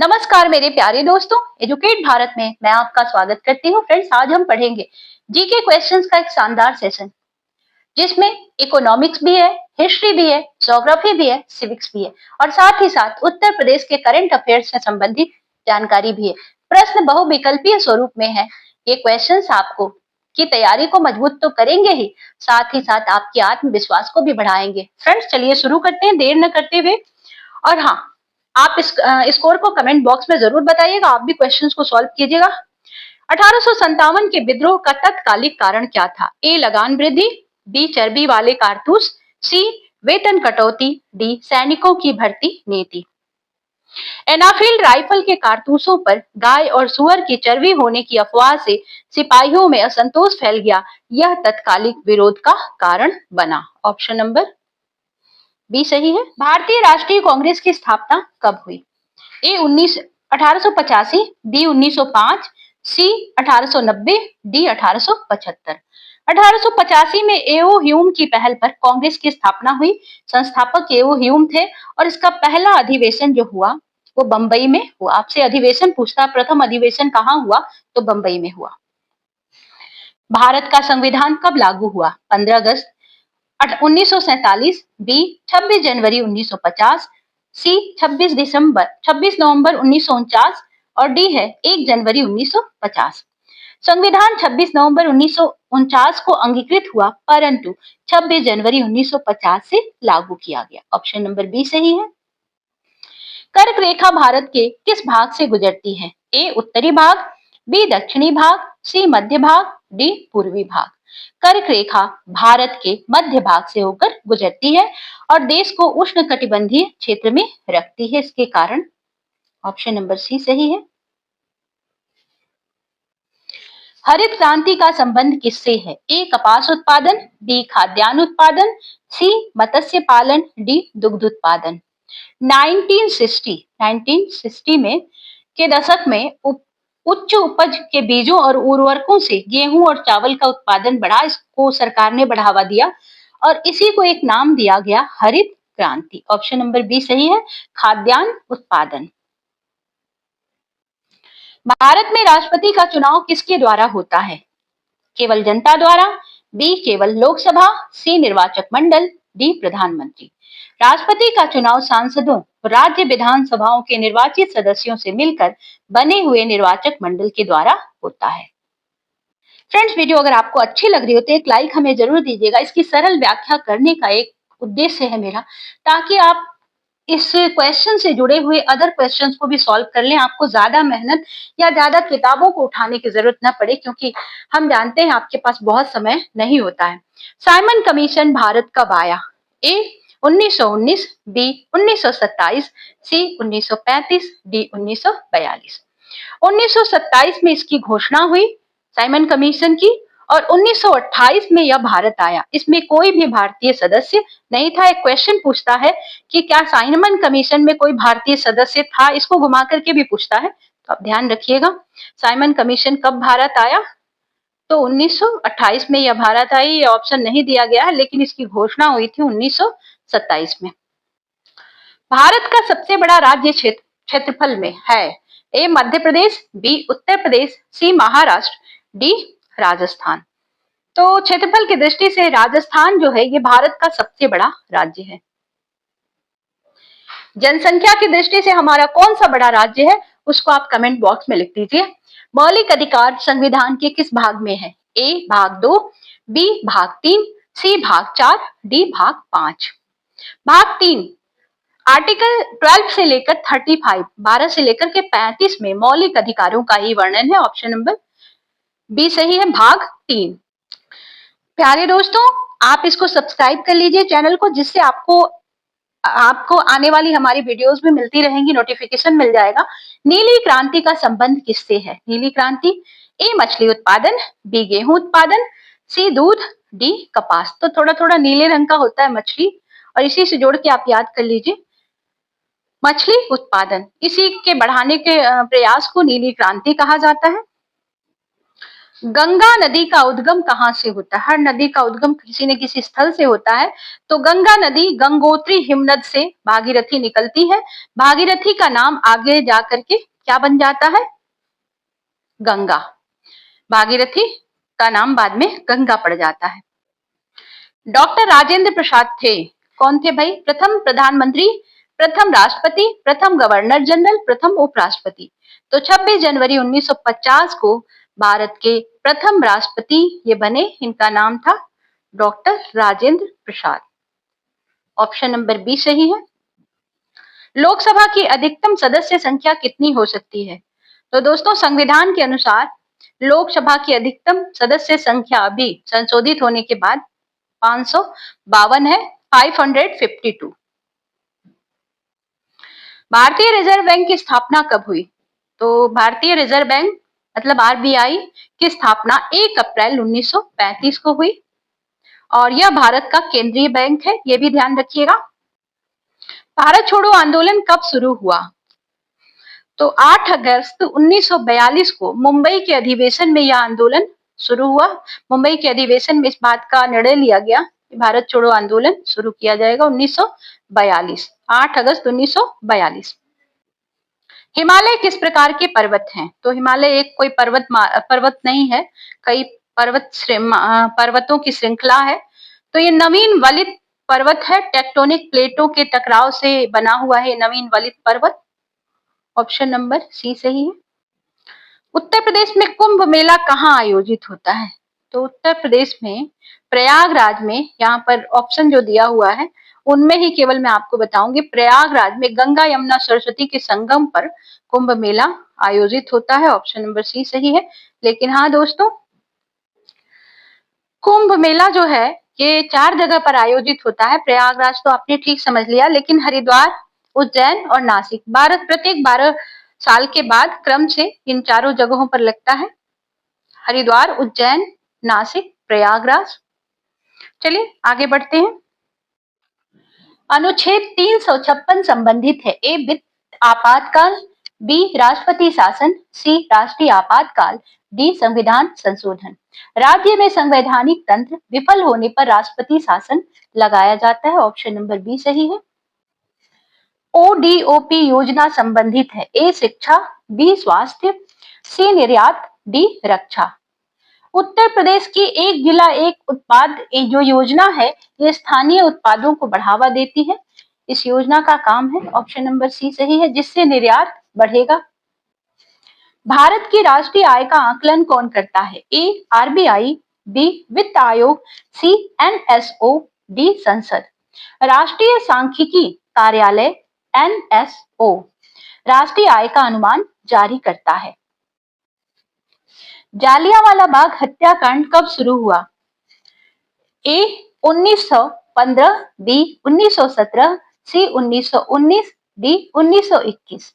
नमस्कार मेरे प्यारे दोस्तों, एजुकेट भारत में मैं आपका स्वागत करती हूँ। फ्रेंड्स, आज हम पढ़ेंगे जीके क्वेश्चंस का एक शानदार सेशन जिसमें इकोनॉमिक्स भी है, हिस्ट्री भी है, ज्योग्राफी भी है, सिविक्स भी है और साथ ही साथ उत्तर प्रदेश के करंट अफेयर्स से संबंधित जानकारी भी है। प्रश्न बहुविकल्पीय स्वरूप में है। ये क्वेश्चंस आपको की तैयारी को मजबूत तो करेंगे ही, साथ ही साथ आपके आत्मविश्वास को भी बढ़ाएंगे। फ्रेंड्स, चलिए शुरू करते हैं देर न करते हुए। और हाँ, आप इस स्कोर को कमेंट बॉक्स में जरूर बताइएगा। आप भी क्वेश्चंस को सॉल्व कीजिएगा। 1857 के विद्रोह का तत्कालिक कारण क्या था? ए लगान वृद्धि, बी चर्बी वाले कारतूस, सी वेतन कटौती, डी सैनिकों की भर्ती नीति। एनाफील्ड राइफल के कारतूसों पर गाय और सुअर की चर्बी होने की अफवाह से सिपाहियों में असंतोष फैल गया। यह तत्कालिक विरोध का कारण बना। ऑप्शन नंबर बी सही है। भारतीय राष्ट्रीय कांग्रेस की स्थापना कब हुई? ए 1885, बी 1905, सी 1890, डी 1875। 1885 में एओ ह्यूम की पहल पर कांग्रेस की स्थापना हुई। संस्थापक एओ ह्यूम थे और इसका पहला अधिवेशन जो हुआ वो बंबई में हुआ। आपसे अधिवेशन पूछता, प्रथम अधिवेशन कहाँ हुआ? तो बंबई में हुआ। भारत का संविधान कब लागू हुआ? 15 अगस्त 1947, बी 26 जनवरी 1950, सी 26 नवंबर 1949 और डी है 1 जनवरी 1950। संविधान 26 नवंबर 1949 को अंगीकृत हुआ, परंतु 26 जनवरी 1950 से लागू किया गया। ऑप्शन नंबर बी सही है। कर्क रेखा भारत के किस भाग से गुजरती है? ए उत्तरी भाग, बी दक्षिणी भाग, सी मध्य भाग, डी पूर्वी भाग। कर्क रेखा भारत के मध्य भाग से होकर गुजरती है और देश को उष्णकटिबंधीय क्षेत्र में रखती है। इसके कारण ऑप्शन नंबर सी सही है। हरित क्रांति का संबंध किससे है? ए कपास उत्पादन, बी खाद्यान्न उत्पादन, सी मत्स्य पालन, डी दुग्ध उत्पादन। 1960 में के दशक में उच्च उपज के बीजों और उर्वरकों से गेहूं और चावल का उत्पादन बढ़ा। इसको सरकार ने बढ़ावा दिया और इसी को एक नाम दिया गया हरित क्रांति। ऑप्शन नंबर बी सही है, खाद्यान्न उत्पादन। भारत में राष्ट्रपति का चुनाव किसके द्वारा होता है? केवल जनता द्वारा, बी केवल लोकसभा, सी निर्वाचक मंडल, डी प्रधानमंत्री। राष्ट्रपति का चुनाव सांसदों, राज्य विधानसभाओं के निर्वाचित सदस्यों से मिलकर बने हुए निर्वाचक मंडल के द्वारा होता है। फ्रेंड्स, वीडियो अगर आपको अच्छी लग रही हो तो एक लाइक हमें जरूर दीजिएगा। इसकी सरल व्याख्या करने का एक उद्देश्य है मेरा, ताकि आप इस क्वेश्चन से जुड़े हुए अदर क्वेश्चंस को भी सॉल्व कर लें। आपको ज्यादा मेहनत या ज्यादा किताबों को उठाने की जरूरत न पड़े, क्योंकि हम जानते हैं आपके पास बहुत समय नहीं होता है। साइमन कमीशन भारत कब आया? ए 1919, बी 1927, सी 1935, डी 1942। 1927 में इसकी घोषणा हुई साइमन कमीशन की और 1928 में यह भारत आया। इसमें कोई भी भारतीय सदस्य नहीं था। एक क्वेश्चन पूछता है कि क्या साइमन कमीशन में कोई भारतीय सदस्य था, इसको घुमा करके भी पूछता है, तो आप ध्यान रखिएगा। साइमन कमीशन कब भारत आया? तो 1928 में यह भारत आई। ये ऑप्शन नहीं दिया गया है, लेकिन इसकी घोषणा हुई थी 1927 में। भारत का सबसे बड़ा राज्य क्षेत्रफल में है? ए मध्य प्रदेश, बी उत्तर प्रदेश, सी महाराष्ट्र, डी राजस्थान। तो क्षेत्रफल की दृष्टि से राजस्थान जो है ये भारत का सबसे बड़ा राज्य है। जनसंख्या की दृष्टि से हमारा कौन सा बड़ा राज्य है, उसको आप कमेंट बॉक्स में लिख दीजिए। मौलिक अधिकार संविधान के किस भाग में है? ए भाग 2, बी भाग 3, सी भाग 4, डी भाग 5। भाग 3 आर्टिकल 12 से लेकर 35, 12 से लेकर के 35 में मौलिक अधिकारों का ही वर्णन है। ऑप्शन नंबर बी सही है, भाग 3। प्यारे दोस्तों, आप इसको सब्सक्राइब कर लीजिए चैनल को, जिससे आपको आने वाली हमारी वीडियोस भी मिलती रहेंगी, नोटिफिकेशन मिल जाएगा। नीली क्रांति का संबंध किससे है? नीली क्रांति, ए मछली उत्पादन, बी गेहूं उत्पादन, सी दूध, डी कपास। तो थोड़ा थोड़ा नीले रंग का होता है मछली, और इसी से जोड़ के आप याद कर लीजिए। मछली उत्पादन, इसी के बढ़ाने के प्रयास को नीली क्रांति कहा जाता है। गंगा नदी का उद्गम कहाँ से होता है? हर नदी का उद्गम किसी न किसी स्थल से होता है। तो गंगा नदी गंगोत्री हिमनद से भागीरथी निकलती है। भागीरथी का नाम आगे जाकर के क्या बन जाता है? गंगा। भागीरथी का नाम बाद में गंगा पड़ जाता है। डॉक्टर राजेंद्र प्रसाद थे, कौन थे भाई? प्रथम प्रधानमंत्री, प्रथम राष्ट्रपति, प्रथम गवर्नर जनरल, प्रथम उपराष्ट्रपति। तो 26 जनवरी 1950 को भारत के प्रथम राष्ट्रपति ये बने। इनका नाम था doctor Rajendra Prasad. Option number B सही है। लोकसभा की अधिकतम सदस्य संख्या कितनी हो सकती है? तो दोस्तों, संविधान के अनुसार लोकसभा की अधिकतम सदस्य संख्या अभी संशोधित होने के बाद 552 है, 552। भारतीय रिजर्व बैंक की स्थापना कब हुई? तो भारतीय रिजर्व बैंक मतलब आरबीआई की स्थापना 1 अप्रैल 1935 को हुई और यह भारत का केंद्रीय बैंक है, यह भी ध्यान रखिएगा। भारत छोड़ो आंदोलन कब शुरू हुआ? तो 8 अगस्त 1942 को मुंबई के अधिवेशन में यह आंदोलन शुरू हुआ। मुंबई के अधिवेशन में इस बात का निर्णय लिया गया कि भारत छोड़ो आंदोलन शुरू किया जाएगा 1942, 8 अगस्त 1942। हिमालय किस प्रकार के पर्वत हैं? तो हिमालय एक कोई पर्वत नहीं है, कई पर्वतों की श्रृंखला है। तो ये नवीन वलित पर्वत है, टेक्टोनिक प्लेटों के टकराव से बना हुआ है नवीन वलित पर्वत। ऑप्शन नंबर सी सही है। उत्तर प्रदेश में कुंभ मेला कहाँ आयोजित होता है? तो उत्तर प्रदेश में प्रयागराज में, यहाँ पर ऑप्शन जो दिया हुआ है उनमें ही केवल मैं आपको बताऊंगी, प्रयागराज में गंगा यमुना सरस्वती के संगम पर कुंभ मेला आयोजित होता है। ऑप्शन नंबर सी सही है। लेकिन हाँ दोस्तों, कुंभ मेला जो है ये 4 जगह पर आयोजित होता है। प्रयागराज तो आपने ठीक समझ लिया, लेकिन हरिद्वार, उज्जैन और नासिक प्रत्येक 12 साल के बाद क्रम से इन चारों जगहों पर लगता है। हरिद्वार, उज्जैन, नासिक, प्रयागराज। चलिए आगे बढ़ते हैं। अनुच्छेद 356 संबंधित है। ए वित्त आपातकाल, बी राष्ट्रपति शासन, सी राष्ट्रीय आपातकाल, डी संविधान संशोधन। राज्य में संवैधानिक तंत्र विफल होने पर राष्ट्रपति शासन लगाया जाता है। ऑप्शन नंबर बी सही है। ओडीओपी योजना संबंधित है। ए शिक्षा, बी स्वास्थ्य, सी निर्यात, डी रक्षा। उत्तर प्रदेश की एक जिला एक उत्पाद जो योजना है ये स्थानीय उत्पादों को बढ़ावा देती है। इस योजना का काम है, ऑप्शन नंबर सी सही है, जिससे निर्यात बढ़ेगा। भारत की राष्ट्रीय आय का आकलन कौन करता है? ए आरबीआई, बी वित्त आयोग, सी एनएसओ, डी संसद। राष्ट्रीय सांख्यिकी कार्यालय एनएसओ राष्ट्रीय आय का अनुमान जारी करता है। जालियांवाला बाग हत्याकांड कब शुरू हुआ? ए 1915, बी 1917, सी 1919, डी 1921।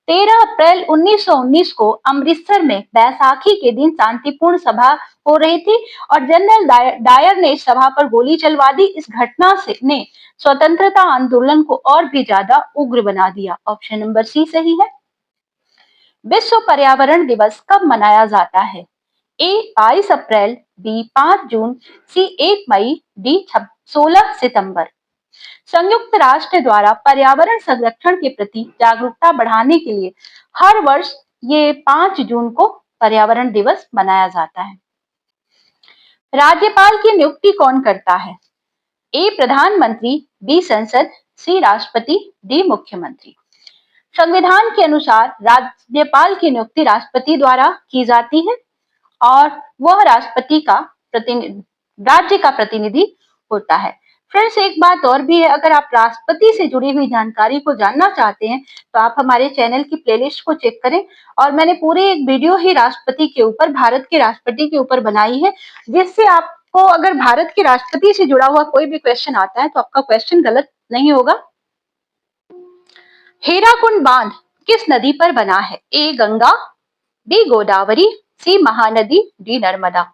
13 अप्रैल 1919 को अमृतसर में बैसाखी के दिन शांतिपूर्ण सभा हो रही थी और जनरल डायर ने इस सभा पर गोली चलवा दी। इस घटना से ने स्वतंत्रता आंदोलन को और भी ज्यादा उग्र बना दिया। ऑप्शन नंबर सी सही है। विश्व पर्यावरण दिवस कब मनाया जाता है? ए 22 अप्रैल, बी 5 जून, सी 1 मई, डी 16 सितंबर। संयुक्त राष्ट्र द्वारा पर्यावरण संरक्षण के प्रति जागरूकता बढ़ाने के लिए हर वर्ष ये 5 जून को पर्यावरण दिवस मनाया जाता है। राज्यपाल की नियुक्ति कौन करता है? ए प्रधानमंत्री, बी संसद, सी राष्ट्रपति, डी मुख्यमंत्री। संविधान के अनुसार राज्यपाल की नियुक्ति राष्ट्रपति द्वारा की जाती है और वह राष्ट्रपति का राज्य का प्रतिनिधि होता है। फ्रेंड्स, एक बात और भी है, अगर आप राष्ट्रपति से जुड़ी हुई जानकारी को जानना चाहते हैं तो आप हमारे चैनल की प्लेलिस्ट को चेक करें और मैंने पूरी एक वीडियो ही राष्ट्रपति के ऊपर, भारत के राष्ट्रपति के ऊपर बनाई है, जिससे आपको अगर भारत के राष्ट्रपति से जुड़ा हुआ कोई भी क्वेश्चन आता है तो आपका क्वेश्चन गलत नहीं होगा। हीराकुंड बांध किस नदी पर बना है? ए गंगा, बी गोदावरी, सी महानदी, डी नर्मदा।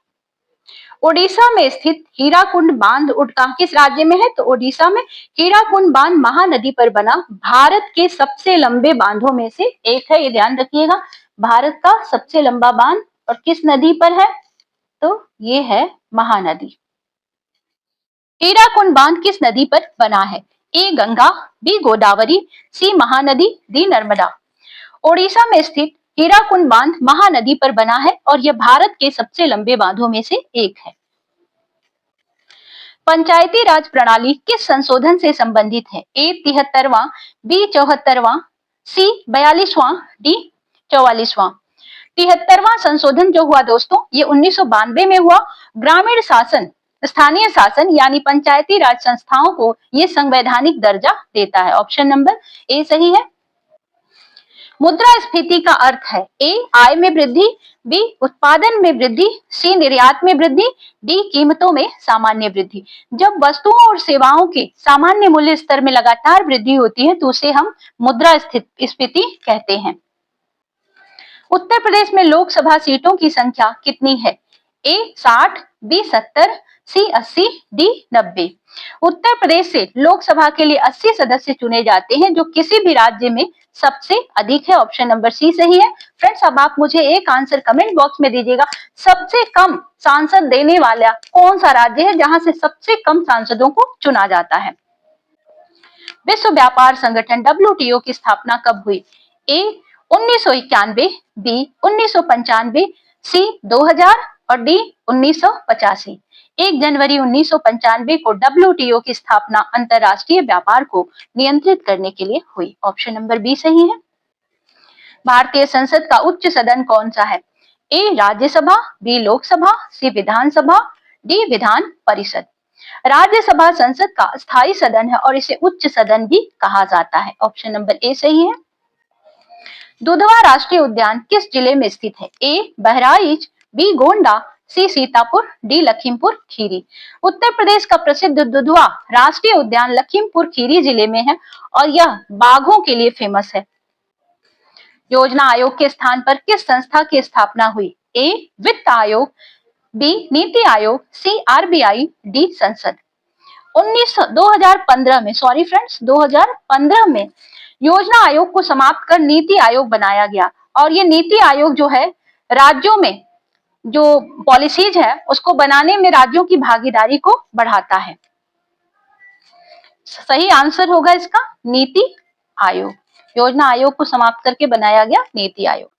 ओडिशा में स्थित हीराकुंड बांध किस राज्य में है? तो ओडिशा में। हीराकुंड बांध महानदी पर बना भारत के सबसे लंबे बांधों में से एक है, ये ध्यान रखिएगा। भारत का सबसे लंबा बांध और किस नदी पर है? तो ये है महानदी। हीराकुंड बांध किस नदी पर बना है? ए गंगा, बी गोदावरी, सी महानदी, डी नर्मदा। ओडिशा में स्थित हीराकुंड बांध महानदी पर बना है और यह भारत के सबसे लंबे बांधों में से एक है। पंचायती राज प्रणाली किस संशोधन से संबंधित है? ए 73वां, बी 74वां, सी 42वां, डी 44वां। 73वां संशोधन जो हुआ दोस्तों, ये 1992 में हुआ। ग्रामीण शासन, स्थानीय शासन यानी पंचायती राज संस्थाओं को ये संवैधानिक दर्जा देता है। ऑप्शन नंबर ए सही है। मुद्रास्फीति का अर्थ है ए आय में वृद्धि, बी उत्पादन में वृद्धि, सी निर्यात में वृद्धि, डी कीमतों में सामान्य वृद्धि। जब वस्तुओं और सेवाओं के सामान्य मूल्य स्तर में लगातार वृद्धि होती है तो उसे हम मुद्रास्फीति कहते हैं। उत्तर प्रदेश में लोकसभा सीटों की संख्या कितनी है? ए 60, बी 70, सी 80, डी 90। उत्तर प्रदेश से लोकसभा के लिए 80 सदस्य चुने जाते हैं जो किसी भी राज्य में सबसे अधिक है। ऑप्शन नंबर सी सही है। फ्रेंड्स, अब आप मुझे एक आंसर कमेंट बॉक्स में दीजिएगा। सबसे कम सांसद देने वाला कौन सा राज्य है जहां से सबसे कम सांसदों को चुना जाता है? विश्व व्यापार संगठन WTO की स्थापना कब हुई? ए 1991, बी 1995, सी 2000 और डी 1985। 1 जनवरी 1995 को WTO की स्थापना अंतरराष्ट्रीय व्यापार को नियंत्रित करने के लिए हुई। ऑप्शन नंबर बी सही है। भारतीय संसद का उच्च सदन कौन सा है? ए राज्यसभा, बी लोकसभा, सी विधानसभा, डी विधान परिषद। राज्यसभा संसद का स्थायी सदन है और इसे उच्च सदन भी कहा जाता है। ऑप्शन नंबर ए सही है। दुधवा राष्ट्रीय उद्यान किस जिले में स्थित है? ए बहराइच, बी गोंडा, सी सीतापुर, डी लखीमपुर खीरी। उत्तर प्रदेश का प्रसिद्ध दुधवा राष्ट्रीय उद्यान लखीमपुर खीरी जिले में है और यह बाघों के लिए फेमस है। योजना आयोग के स्थान पर किस संस्था की स्थापना हुई? ए वित्त आयोग, बी नीति आयोग, सी RBI, डी संसद। 2015 में 2015 में योजना आयोग को समाप्त कर नीति आयोग बनाया गया और ये नीति आयोग जो है राज्यों में जो पॉलिसीज है उसको बनाने में राज्यों की भागीदारी को बढ़ाता है। सही आंसर होगा इसका नीति आयोग। योजना आयोग को समाप्त करके बनाया गया नीति आयोग।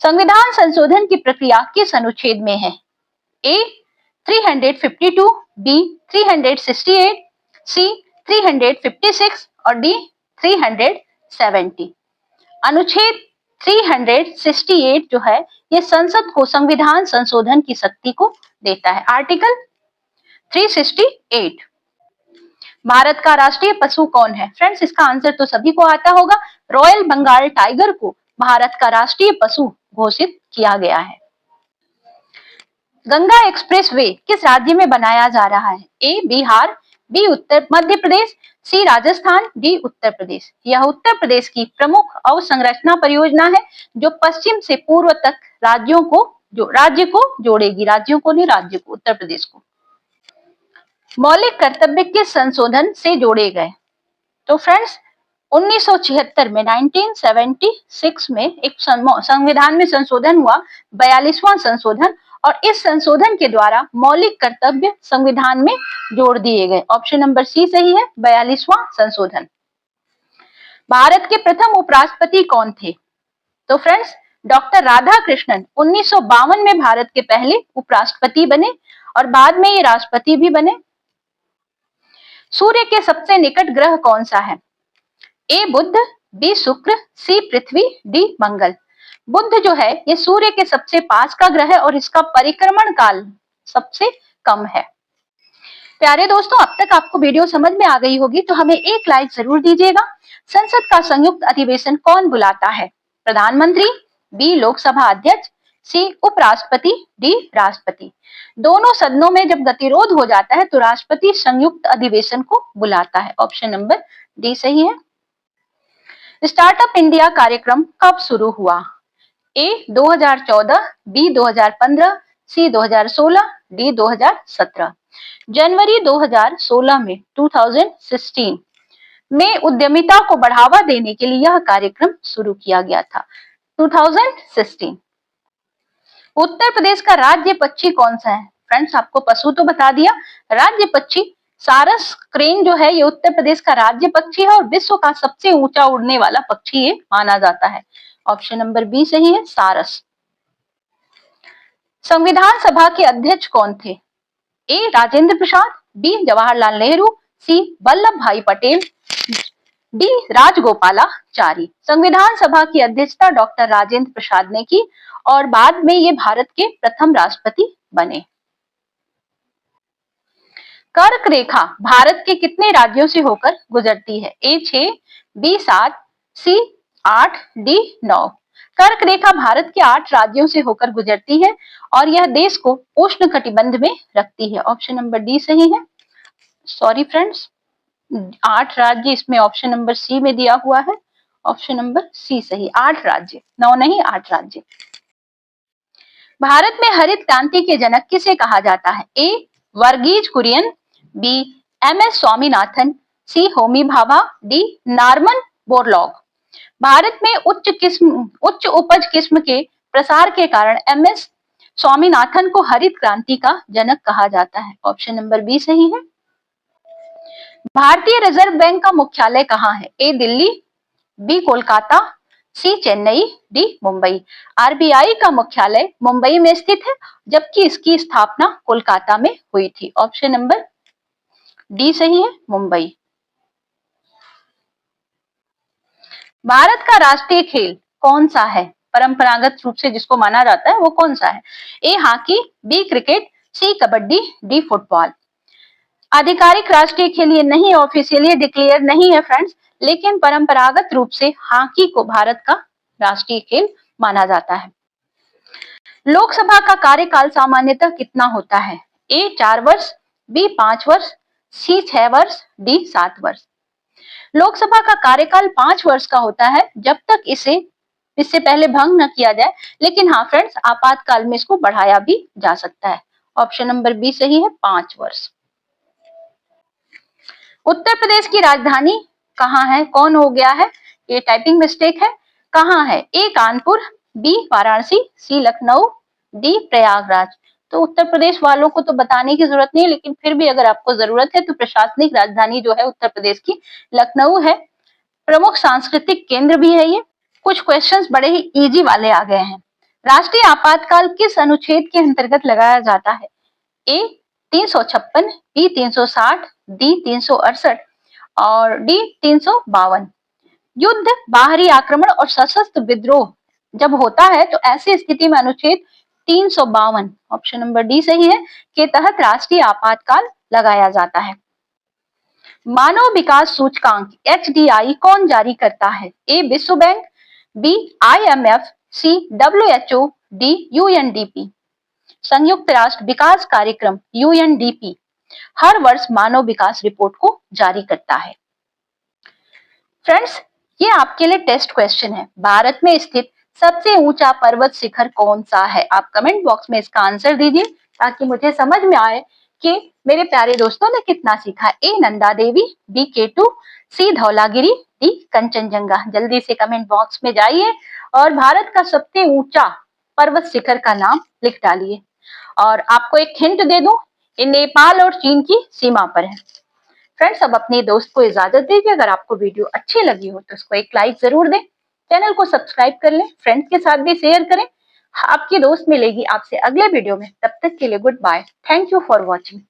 संविधान संशोधन की प्रक्रिया किस अनुच्छेद में है? ए 352, बी 368, सी 356 और डी 370। अनुच्छेद 368 जो है ये संसद को संविधान संशोधन की शक्ति को देता है। आर्टिकल 368। भारत का राष्ट्रीय पशु कौन है? फ्रेंड्स, इसका आंसर तो सभी को आता होगा। रॉयल बंगाल टाइगर को भारत का राष्ट्रीय पशु घोषित किया गया है। गंगा एक्सप्रेस वे किस राज्य में बनाया जा रहा है? ए बिहार, बी उत्तर मध्य प्रदेश, सी राजस्थान, डी उत्तर प्रदेश। यह उत्तर प्रदेश की प्रमुख अवसंरचना परियोजना है जो पश्चिम से पूर्व तक राज्य को जोड़ेगी। राज्यों को नहीं, राज्य को, उत्तर प्रदेश को। मौलिक कर्तव्य किस संशोधन से जोड़े गए? तो फ्रेंड्स 1976 में 1976 में एक संविधान में संशोधन हुआ, 42वां संशोधन, और इस संशोधन के द्वारा मौलिक कर्तव्य संविधान में जोड़ दिए गए। ऑप्शन नंबर सी सही है, 42वां संशोधन। भारत के प्रथम उपराष्ट्रपति कौन थे? तो फ्रेंड्स डॉक्टर राधाकृष्णन 1952 में भारत के पहले उपराष्ट्रपति बने और बाद में ये राष्ट्रपति भी बने। सूर्य के सबसे निकट ग्रह कौन सा है? ए बुध, बी शुक्र, सी पृथ्वी, डी मंगल। बुध जो है ये सूर्य के सबसे पास का ग्रह है और इसका परिक्रमण काल सबसे कम है। प्यारे दोस्तों, अब तक आपको वीडियो समझ में आ गई होगी तो हमें एक लाइक जरूर दीजिएगा। संसद का संयुक्त अधिवेशन कौन बुलाता है? प्रधानमंत्री, बी लोकसभा अध्यक्ष, सी उपराष्ट्रपति, डी राष्ट्रपति। दोनों सदनों में जब गतिरोध हो जाता है तो राष्ट्रपति संयुक्त अधिवेशन को बुलाता है। ऑप्शन नंबर डी सही है। स्टार्टअप इंडिया कार्यक्रम कब शुरू हुआ? ए 2014, बी 2015, सी 2016, डी 2017। जनवरी 2016 में 2016 में उद्यमिता को बढ़ावा देने के लिए यह कार्यक्रम शुरू किया गया था। 2016 उत्तर प्रदेश का राज्य पक्षी कौन सा है? फ्रेंड्स आपको पशु तो बता दिया, राज्य पक्षी सारस क्रेन जो है ये उत्तर प्रदेश का राज्य पक्षी है और विश्व का सबसे ऊंचा उड़ने वाला पक्षी ये माना जाता है। ऑप्शन नंबर बी सही है, सारस। संविधान सभा के अध्यक्ष कौन थे? ए राजेंद्र प्रसाद, बी जवाहरलाल नेहरू, सी वल्लभ भाई पटेल, डी राजगोपालाचारी। संविधान सभा की अध्यक्षता डॉक्टर राजेंद्र प्रसाद ने की और बाद में ये भारत के प्रथम राष्ट्रपति बने। कर्क रेखा भारत के कितने राज्यों से होकर गुजरती है? ए 6, बी 7, सी 8, डी 9। कर्क रेखा भारत के 8 राज्यों से होकर गुजरती है और यह देश को उष्ण कटिबंध में रखती है। ऑप्शन नंबर डी सही है। सॉरी फ्रेंड्स, 8 राज्य इसमें ऑप्शन नंबर सी में दिया हुआ है। ऑप्शन नंबर सी सही, 8 राज्य, 9 नहीं 8 राज्य। भारत में हरित क्रांति के जनक किसे कहा जाता है? A Verghese Kurien, B M S. Swaminathan, C Homi Bhabha, D Norman Borlaug. Bharat में उच्च उपज किस्म के प्रसार के कारण एम.एस. स्वामीनाथन को हरित क्रांति का जनक कहा जाता है। ऑप्शन नंबर बी सही है। भारतीय रिजर्व बैंक का मुख्यालय कहाँ है? ए दिल्ली, बी कोलकाता, सी चेन्नई, डी मुंबई। आरबीआई का मुख्यालय मुंबई में स्थित है जबकि इसकी स्थापना कोलकाता में हुई थी। ऑप्शन नंबर डी सही है, मुंबई। भारत का राष्ट्रीय खेल कौन सा है? परंपरागत रूप से जिसको माना जाता है वो कौन सा है? A hockey, B cricket, C kabaddi, D football. आधिकारिक राष्ट्रीय खेल ये नहीं, ऑफिशियली डिक्लेयर नहीं है फ्रेंड्स, लेकिन परंपरागत रूप से हॉकी को भारत का राष्ट्रीय खेल माना जाता है। लोकसभा का कार्यकाल सामान्यतः कितना होता है? ए 4 वर्ष, बी 5 वर्ष, सी 6 वर्ष, डी 7 वर्ष। लोकसभा का कार्यकाल 5 वर्ष का होता है जब तक इससे पहले भंग न किया जाए, लेकिन हाँ फ्रेंड्स आपातकाल में इसको बढ़ाया भी जा सकता है। ऑप्शन नंबर बी सही है, 5 वर्ष। उत्तर प्रदेश की राजधानी कहाँ है? कौन हो गया है? ये टाइपिंग मिस्टेक है। कहाँ है? ए कानपुर, बी वाराणसी, सी लखनऊ, डी प्रयागराज। तो उत्तर प्रदेश वालों को तो बताने की जरूरत नहीं है, लेकिन फिर भी अगर आपको जरूरत है तो प्रशासनिक राजधानी जो है उत्तर प्रदेश की लखनऊ है। प्रमुख सांस्कृतिक केंद्र भी है ये। कुछ क्वेश्चंस बड़े ही इजी वाले आ गए हैं। राष्ट्रीय आपातकाल किस अनुच्छेद के अंतर्गत लगाया जाता है? ए 356, बी 360, डी 368 और डी 352। युद्ध, बाहरी आक्रमण और सशस्त्र विद्रोह जब होता है तो ऐसी स्थिति में अनुच्छेद 352 ऑप्शन नंबर डी सही है के तहत राष्ट्रीय आपातकाल लगाया जाता है। मानव विकास सूचकांक HDI कौन जारी करता है? ए विश्व bank, B IMF, C WHO, D UNDP। संयुक्त राष्ट्र विकास कार्यक्रम UNDP हर वर्ष मानव विकास रिपोर्ट को जारी करता है। फ्रेंड्स ये आपके लिए टेस्ट क्वेश्चन है। भारत में स्थित सबसे ऊंचा पर्वत शिखर कौन सा है? आप कमेंट बॉक्स में इसका आंसर दीजिए ताकि मुझे समझ में आए कि मेरे प्यारे दोस्तों ने कितना सीखा। ए नंदा देवी, बी K2, सी धौलागिरी, डी कंचनजंगा। जल्दी से कमेंट बॉक्स में जाइए और भारत का सबसे ऊंचा पर्वत शिखर का नाम लिख डालिए। और आपको एक हिंट दे दूं, ये नेपाल और चीन की सीमा पर है। फ्रेंड्स अब अपने दोस्त को इजाजत दीजिए। अगर आपको वीडियो अच्छी लगी हो तो उसको एक लाइक जरूर दें, चैनल को सब्सक्राइब कर लें, फ्रेंड्स के साथ भी शेयर करें। आपकी दोस्त मिलेगी आपसे अगले वीडियो में, तब तक के लिए good bye. Thank you for watching.